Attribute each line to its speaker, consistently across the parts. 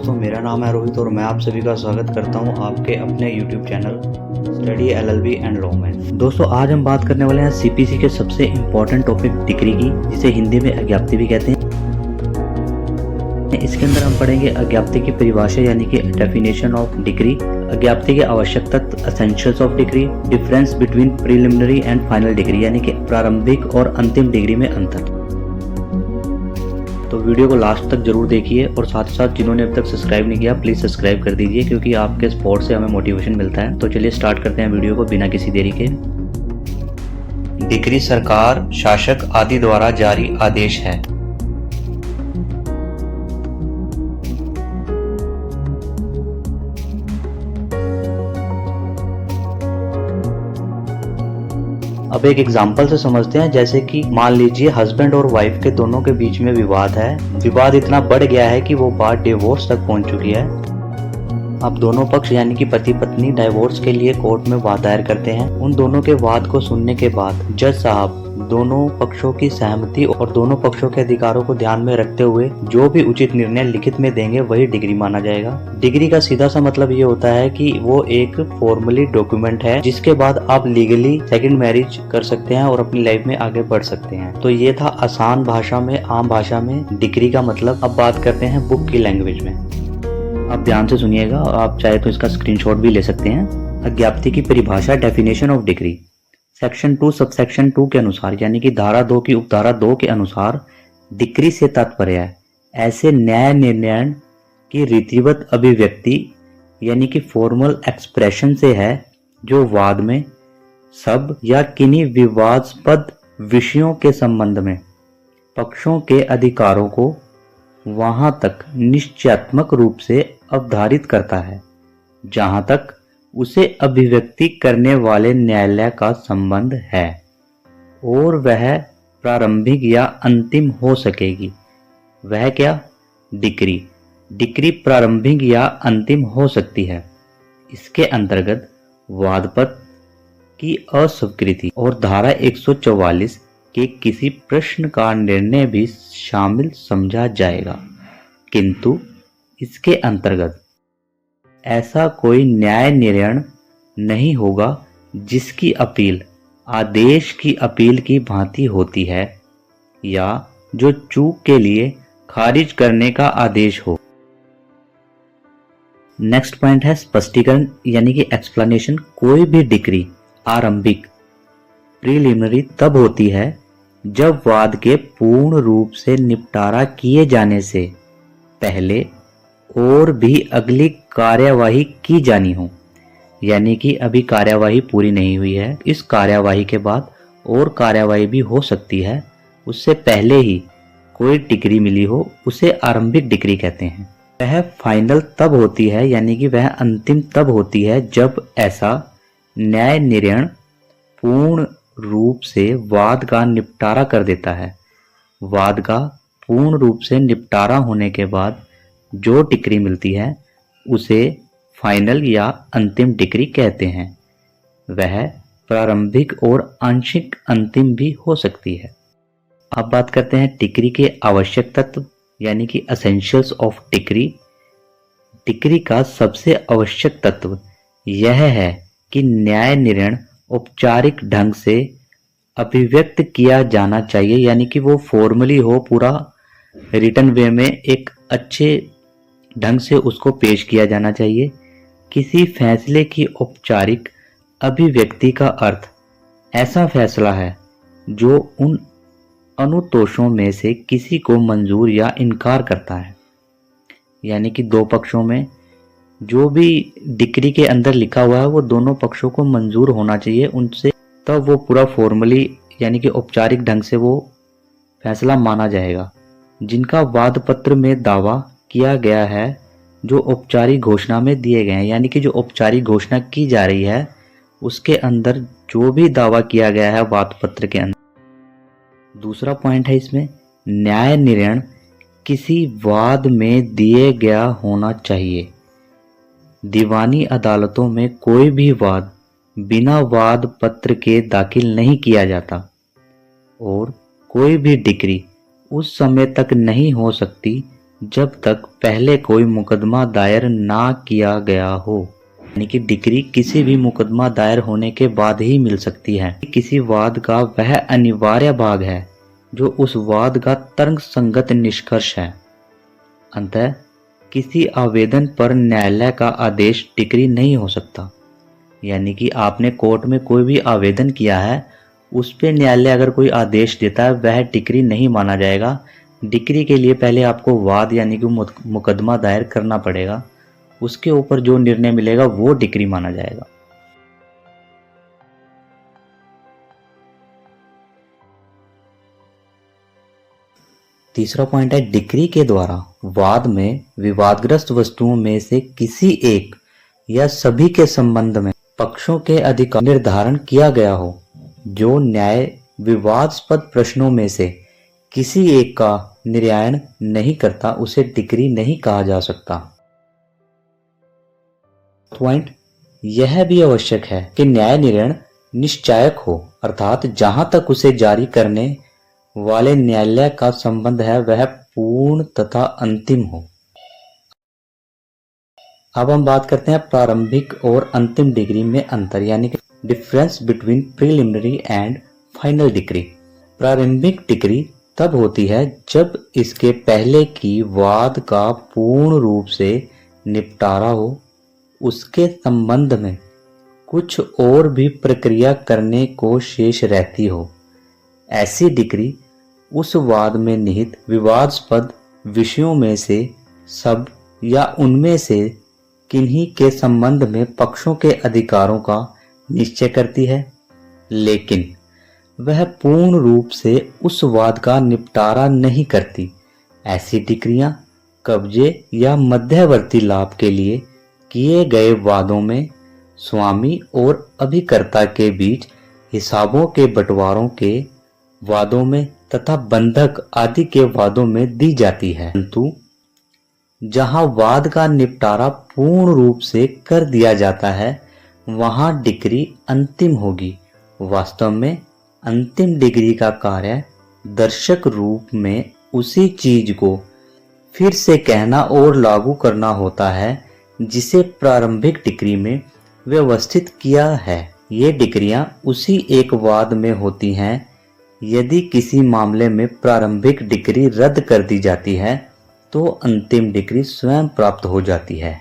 Speaker 1: दोस्तों, मेरा नाम है रोहित और मैं आप सभी का स्वागत करता हूं आपके अपने YouTube channel study LLB and law में। दोस्तों, आज हम बात करने वाले हैं CPC के सबसे इम्पोर्टेंट टॉपिक डिग्री की, जिसे हिंदी में अज्ञाप्ति भी कहते हैं। इसके अंदर हम पढ़ेंगे अज्ञाप्ति की परिभाषा यानी कि डेफिनेशन ऑफ डिग्री, अज्ञाप्ति के आवश्यक तत्व, essentials of degree, difference between preliminary and final decree यानी कि प्रारंभिक और अंतिम डिग्री में अंतर। तो वीडियो को लास्ट तक जरूर देखिए और साथ ही साथ जिन्होंने अब तक सब्सक्राइब नहीं किया प्लीज सब्सक्राइब कर दीजिए, क्योंकि आपके सपोर्ट से हमें मोटिवेशन मिलता है। तो चलिए स्टार्ट करते हैं वीडियो को बिना किसी देरी के। डिग्री सरकार, शासक आदि द्वारा जारी आदेश है। अब एक एग्जाम्पल से समझते हैं। जैसे कि मान लीजिए हस्बैंड और वाइफ के दोनों के बीच में विवाद है। विवाद इतना बढ़ गया है कि वो बात डिवोर्स तक पहुंच चुकी है। अब दोनों पक्ष यानी कि पति पत्नी डिवोर्स के लिए कोर्ट में वाद दायर करते हैं। उन दोनों के वाद को सुनने के बाद जज साहब दोनों पक्षों की सहमति और दोनों पक्षों के अधिकारों को ध्यान में रखते हुए जो भी उचित निर्णय लिखित में देंगे वही डिग्री माना जाएगा। डिग्री का सीधा सा मतलब ये होता है कि वो एक फॉर्मली डॉक्यूमेंट है जिसके बाद आप लीगली सेकंड मैरिज कर सकते हैं और अपनी लाइफ में आगे बढ़ सकते हैं। तो ये था आसान भाषा में, आम भाषा में डिग्री का मतलब। अब बात करते हैं बुक की लैंग्वेज में। आप ध्यान से सुनिएगा, आप चाहे तो इसका स्क्रीनशॉट भी ले सकते हैं। अज्ञाप्ति की परिभाषा, definition of degree. Section 2 subsection 2 के अनुसार यानी कि धारा 2 की उपधारा 2 के अनुसार डिग्री से तात्पर्य है ऐसे न्याय निर्णय की रीतिवत अभिव्यक्ति यानी कि फॉर्मल एक्सप्रेशन से है जो वाद में सब या किन्हीं विवादास्पद विषयों के संबंध में पक्षों के अधिकारों को वहां तक निश्चयात्मक रूप से अवधारित करता है जहां तक उसे अभिव्यक्ति करने वाले न्यायालय का संबंध है, और वह प्रारंभिक या अंतिम हो सकेगी। वह क्या? डिग्री। डिग्री प्रारंभिक या अंतिम हो सकती है। इसके अंतर्गत वादपत्र की अस्वीकृति और धारा 144 के किसी प्रश्न का निर्णय भी शामिल समझा जाएगा, किंतु इसके अंतर्गत ऐसा कोई न्याय निर्णय नहीं होगा जिसकी अपील आदेश की अपील की भांति होती है या जो चूक के लिए खारिज करने का आदेश हो। नेक्स्ट पॉइंट है स्पष्टीकरण यानी कि एक्सप्लेनेशन। कोई भी डिग्री आरंभिक प्रीलिमिनरी तब होती है जब वाद के पूर्ण रूप से निपटारा किए जाने से पहले और भी अगली कार्यवाही की जानी हो, यानी कि अभी कार्यवाही पूरी नहीं हुई है, इस कार्यवाही के बाद और कार्यवाही भी हो सकती है, उससे पहले ही कोई डिग्री मिली हो, उसे आरंभिक डिग्री कहते हैं। वह फाइनल तब होती है यानी कि वह अंतिम तब होती है जब ऐसा न्याय निर्णय पूर्ण रूप से वाद का निपटारा कर देता है। वाद का पूर्ण रूप से निपटारा होने के बाद जो डिग्री मिलती है उसे फाइनल या अंतिम डिग्री कहते हैं। वह प्रारंभिक और आंशिक अंतिम भी हो सकती है। अब बात करते हैं डिग्री के आवश्यक तत्व यानी कि एसेंशियल्स ऑफ डिग्री। डिग्री का सबसे आवश्यक तत्व यह है कि न्याय निर्णय औपचारिक ढंग से अभिव्यक्त किया जाना चाहिए, यानी कि वो फॉर्मली हो, पूरा रिटन वे में एक अच्छे ढंग से उसको पेश किया जाना चाहिए। किसी फैसले की औपचारिक अभिव्यक्ति का अर्थ ऐसा फैसला है जो उन अनुतोषों में से किसी को मंजूर या इनकार करता है, यानी कि दो पक्षों में जो भी डिग्री के अंदर लिखा हुआ है वो दोनों पक्षों को मंजूर होना चाहिए उनसे, तब वो पूरा फॉर्मली यानी कि औपचारिक ढंग से वो फैसला माना जाएगा। जिनका वाद पत्र में दावा किया गया है जो औपचारिक घोषणा में दिए गए हैं, यानी कि जो औपचारिक घोषणा की जा रही है उसके अंदर जो भी दावा किया गया है वाद पत्र के अंदर। दूसरा पॉइंट है इसमें, न्याय निर्णय किसी वाद में दिए गया होना चाहिए। दीवानी अदालतों में कोई भी वाद बिना वाद पत्र के दाखिल नहीं किया जाता और कोई भी डिग्री उस समय तक नहीं हो सकती जब तक पहले कोई मुकदमा दायर ना किया गया हो। यानी कि डिक्री किसी भी मुकदमा दायर होने के बाद ही मिल सकती है। किसी वाद का वह अनिवार्य भाग है जो उस वाद का तर्क संगत निष्कर्ष है। अतः किसी आवेदन पर न्यायालय का आदेश डिक्री नहीं हो सकता। यानी कि आपने कोर्ट में कोई भी आवेदन किया है, उस पे न्यायालय अगर कोई आदेश देता है वह डिक्री नहीं माना जाएगा। डिक्री के लिए पहले आपको वाद यानी कि मुकदमा दायर करना पड़ेगा, उसके ऊपर जो निर्णय मिलेगा वो डिक्री माना जाएगा। तीसरा पॉइंट है, डिक्री के द्वारा वाद में विवादग्रस्त वस्तुओं में से किसी एक या सभी के संबंध में पक्षों के अधिकार निर्धारण किया गया हो। जो न्याय विवादास्पद प्रश्नों में से किसी एक का निर्णय नहीं करता उसे डिक्री नहीं कहा जा सकता। पॉइंट, यह भी आवश्यक है कि न्याय निर्णय निश्चायक हो, अर्थात जहां तक उसे जारी करने वाले न्यायालय का संबंध है वह पूर्ण तथा अंतिम हो। अब हम बात करते हैं प्रारंभिक और अंतिम डिग्री में अंतर, यानी कि difference between preliminary and final decree. प्रारंभिक डिग्री तब होती है जब इसके पहले की वाद का पूर्ण रूप से निपटारा हो, उसके संबंध में कुछ और भी प्रक्रिया करने को शेष रहती हो। ऐसी डिग्री उस वाद में निहित विवादास्पद विषयों में से सब या उनमें से किन्हीं के संबंध में पक्षों के अधिकारों का निश्चय करती है, लेकिन वह पूर्ण रूप से उस वाद का निपटारा नहीं करती। ऐसी डिक्रियां कब्जे या मध्यवर्ती लाभ के लिए किए गए वादों में स्वामी और अभिकर्ता के बीच हिसाबों के बंटवारों के वादों में तथा बंधक आदि के वादों में दी जाती है। परंतु जहां वाद का निपटारा पूर्ण रूप से कर दिया जाता है वहां डिक्री अंतिम होगी। वास्तव में अंतिम डिग्री का कार्य दर्शक रूप में उसी चीज को फिर से कहना और लागू करना होता है जिसे प्रारंभिक डिग्री में व्यवस्थित किया है। ये डिग्रियां उसी एक वाद में होती हैं। यदि किसी मामले में प्रारंभिक डिग्री रद्द कर दी जाती है तो अंतिम डिग्री स्वयं प्राप्त हो जाती है।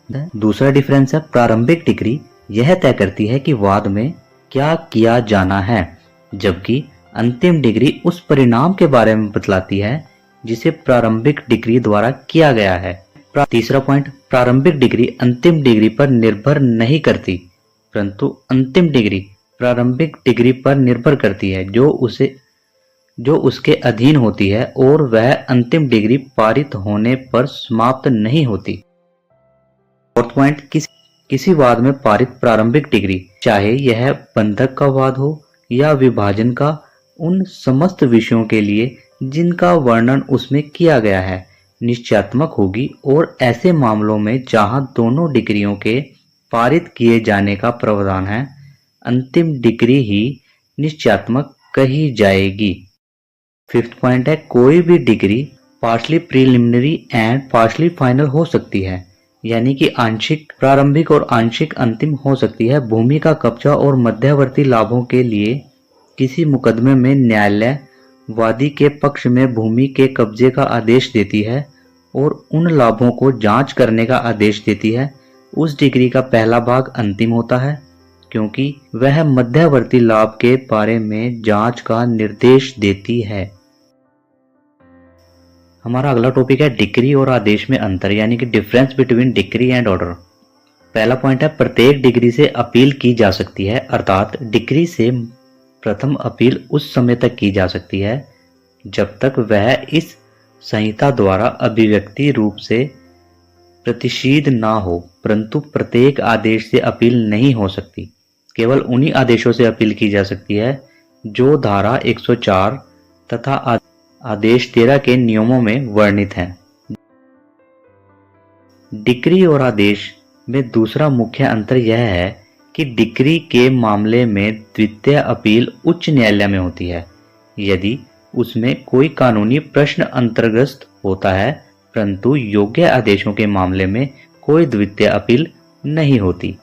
Speaker 1: दूसरा डिफरेंस है, प्रारंभिक डिग्री यह तय करती है कि वाद में क्या किया जाना है, जबकि अंतिम डिग्री उस परिणाम के बारे में बतलाती है जिसे प्रारंभिक डिग्री द्वारा किया गया है। तीसरा पॉइंट, प्रारंभिक डिग्री अंतिम डिग्री पर निर्भर नहीं करती, परंतु अंतिम डिग्री प्रारंभिक डिग्री पर निर्भर करती है जो उसके अधीन होती है और वह अंतिम डिग्री पारित होने पर समाप्त नहीं होती। फोर्थ पॉइंट, किसी वाद में पारित प्रारंभिक डिग्री, चाहे यह बंधक का वाद हो या विभाजन का, उन समस्त विषयों के लिए जिनका वर्णन उसमें किया गया है निश्चयात्मक होगी और ऐसे मामलों में जहां दोनों डिग्रियों के पारित किए जाने का प्रावधान है अंतिम डिग्री ही निश्चयात्मक कही जाएगी। फिफ्थ पॉइंट है, कोई भी degree partially preliminary and partially final हो सकती है, यानी कि आंशिक प्रारंभिक और आंशिक अंतिम हो सकती है। भूमि का कब्जा और मध्यवर्ती लाभों के लिए किसी मुकदमे में न्यायालय वादी के पक्ष में भूमि के कब्जे का आदेश देती है और उन लाभों को जांच करने का आदेश देती है। उस डिग्री का पहला भाग अंतिम होता है क्योंकि वह मध्यवर्ती लाभ के बारे में जांच का निर्देश देती है। हमारा अगला टॉपिक है डिक्री और आदेश में अंतर, यानी कि difference between decree and order. पहला पॉइंट है, प्रत्येक डिग्री से अपील की जा सकती है, अर्थात डिक्री से प्रथम अपील उस समय तक की जा सकती है जब तक वह इस संहिता द्वारा अभिव्यक्ति रूप से प्रतिषिद्ध ना हो, परंतु प्रत्येक आदेश से अपील नहीं हो सकती। केवल उन्हीं आदेशों से अपील की जा सकती है जो धारा 104 तथा आदेश 13 के नियमों में वर्णित हैं। डिक्री और आदेश में दूसरा मुख्य अंतर यह है कि डिक्री के मामले में द्वितीय अपील उच्च न्यायालय में होती है। यदि उसमें कोई कानूनी प्रश्न अंतर्ग्रस्त होता है, परंतु योग्य आदेशों के मामले में कोई द्वितीय अपील नहीं होती।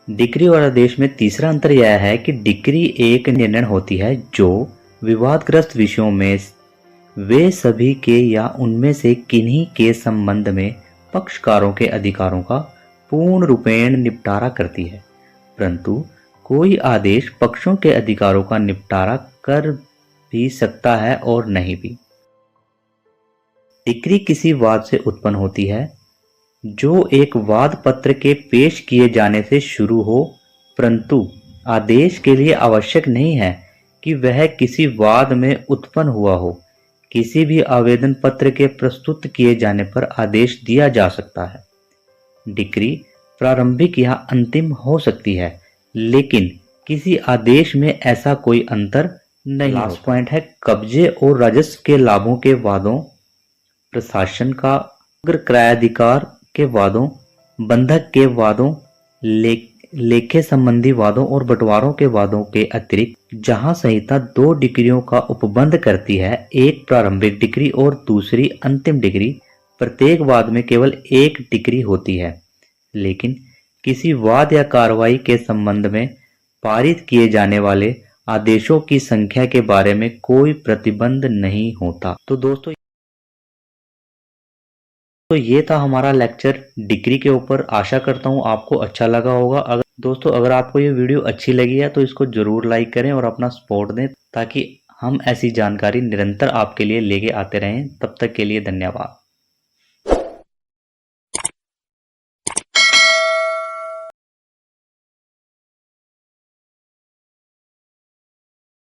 Speaker 1: डिक्री और आदेश में तीसरा अंतर यह है कि डिक्री एक निर्णय होती है जो विवादग्रस्त विषयों में वे सभी के या उनमें से किन्हीं के संबंध में पक्षकारों के अधिकारों का पूर्ण रूपेण निपटारा करती है, परंतु कोई आदेश पक्षों के अधिकारों का निपटारा कर भी सकता है और नहीं भी। डिक्री किसी वाद से उत्पन्न होती है जो एक वाद पत्र के पेश किए जाने से शुरू हो, परंतु आदेश के लिए आवश्यक नहीं है कि वह किसी वाद में उत्पन्न हुआ हो। किसी भी आवेदन पत्र के प्रस्तुत किए जाने पर आदेश दिया जा सकता है। डिक्री प्रारंभिक या अंतिम हो सकती है, लेकिन किसी आदेश में ऐसा कोई अंतर नहीं। लास्ट पॉइंट है कब्जे और राजस्व के लाभों के वादों, प्रशासन का क्रयाधिकार के वादों, बंधक के वादों, लेखे संबंधी वादों और बंटवारों के वादों के अतिरिक्त जहां संहिता 2 डिक्रियों का उपबंध करती है, एक प्रारंभिक डिक्री और दूसरी अंतिम डिक्री, प्रत्येक वाद में केवल एक डिक्री होती है, लेकिन किसी वाद या कार्रवाई के संबंध में पारित किए जाने वाले आदेशों की संख्या के बारे में कोई प्रतिबंध नहीं होता। तो दोस्तों, ये था हमारा लेक्चर डिक्री के ऊपर। आशा करता हूँ आपको अच्छा लगा होगा। अगर आपको ये वीडियो अच्छी लगी है तो इसको जरूर लाइक करें और अपना सपोर्ट दें, ताकि हम ऐसी जानकारी निरंतर आपके लिए लेके आते रहें। तब तक के लिए धन्यवाद।